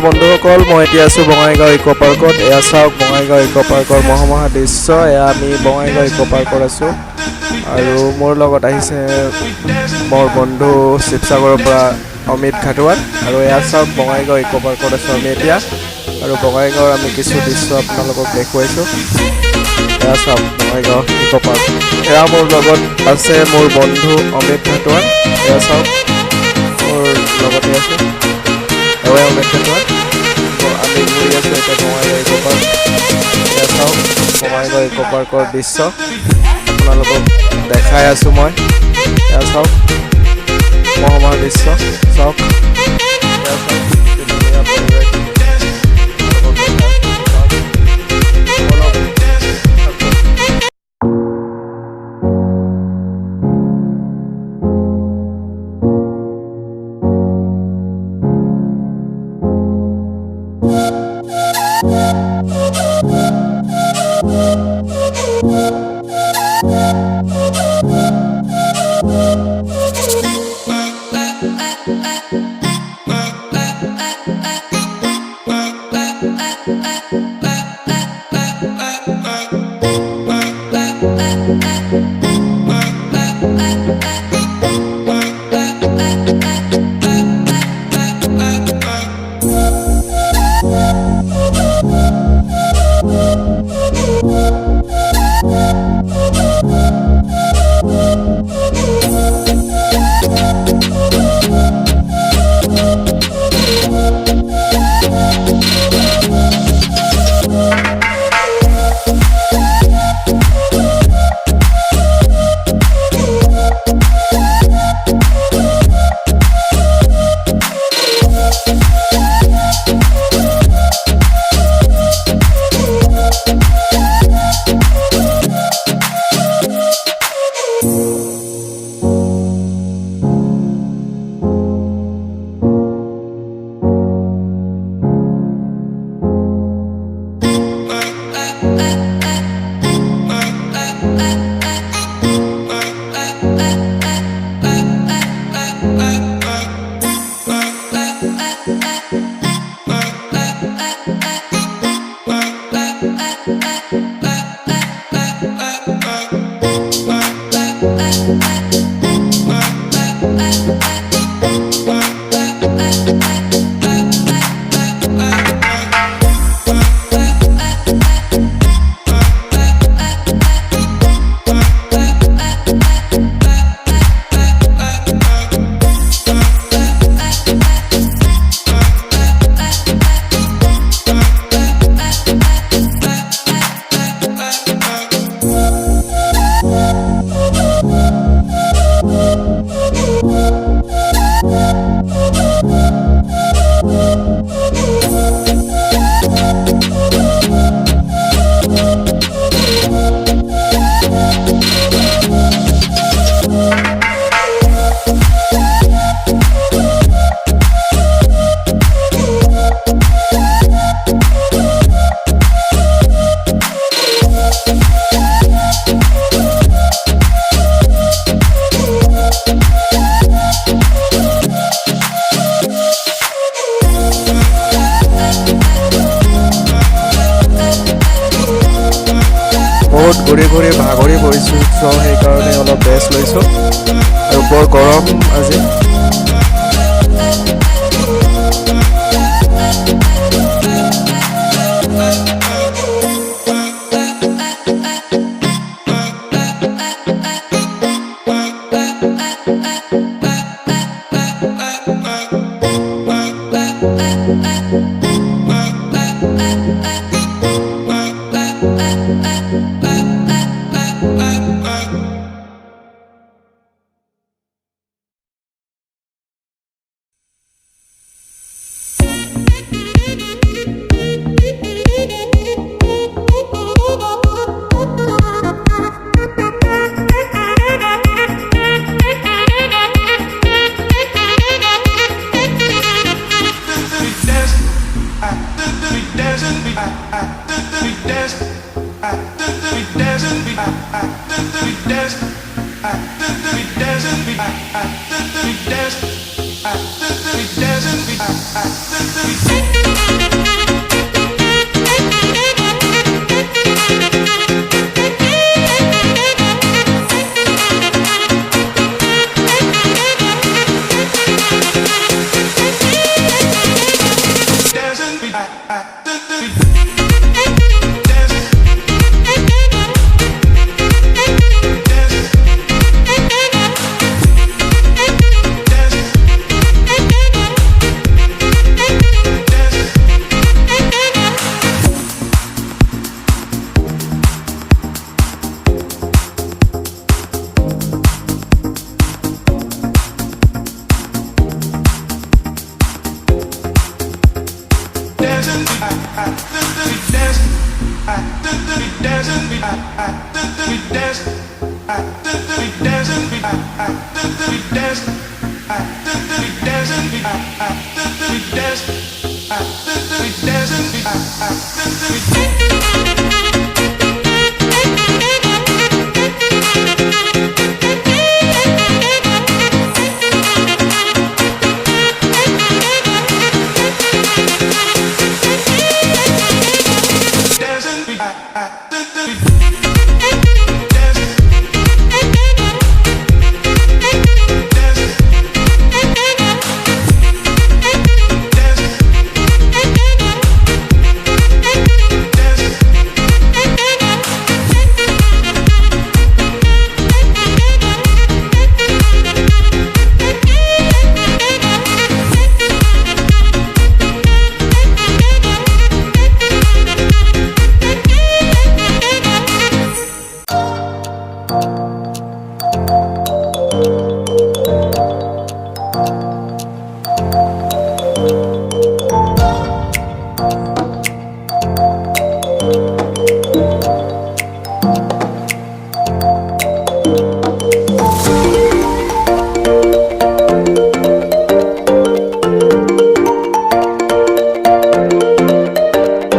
বন্ধুসকল মই এতিয়া আছোঁ বঙাইগাঁও ইকো পাৰ্কত। এয়া চাওক বঙাইগাঁও ইকো পাৰ্কৰ মহামহা দৃশ্য। এয়া আমি বঙাইগাঁও ইকো পাৰ্কত আছোঁ আৰু মোৰ লগত আহিছে মোৰ বন্ধু শিৱসাগৰৰ পৰা অমিত খাটুৱাল। আৰু এয়া চাওক বঙাইগাঁও ইকো পাৰ্কত আছোঁ আমি এতিয়া, আৰু বঙাইগাঁৱৰ আমি কিছু দৃশ্য আপোনালোকক দেখুৱাইছোঁ। এয়া চাওক বঙাইগাঁও ইকো পাৰ্ক। এয়া মোৰ লগত আছে মোৰ বন্ধু অমিত খাটুৱাল। এয়া চাওক মোৰ লগতে আছে অমিত খাটুৱাল। আমি ঘূৰি আছোঁ এতিয়া বঙাইগাঁও ইকো পাৰ্ক। এয়া চাওক বঙাইগাঁও ইকো পাৰ্কৰ দৃশ্য আপোনালোকক দেখাই আছোঁ মই। এয়া চাওক মহামহা দৃশ্য চাওক। এয়া চাওক ধুনীয়া পৰিৱেশ। বহুত ঘূৰি ঘূৰি ভাগৰি পৰিছোঁ, চ' সেইকাৰণে অলপ ৰেষ্ট লৈছোঁ আৰু বৰ গৰম আজি। Dancing,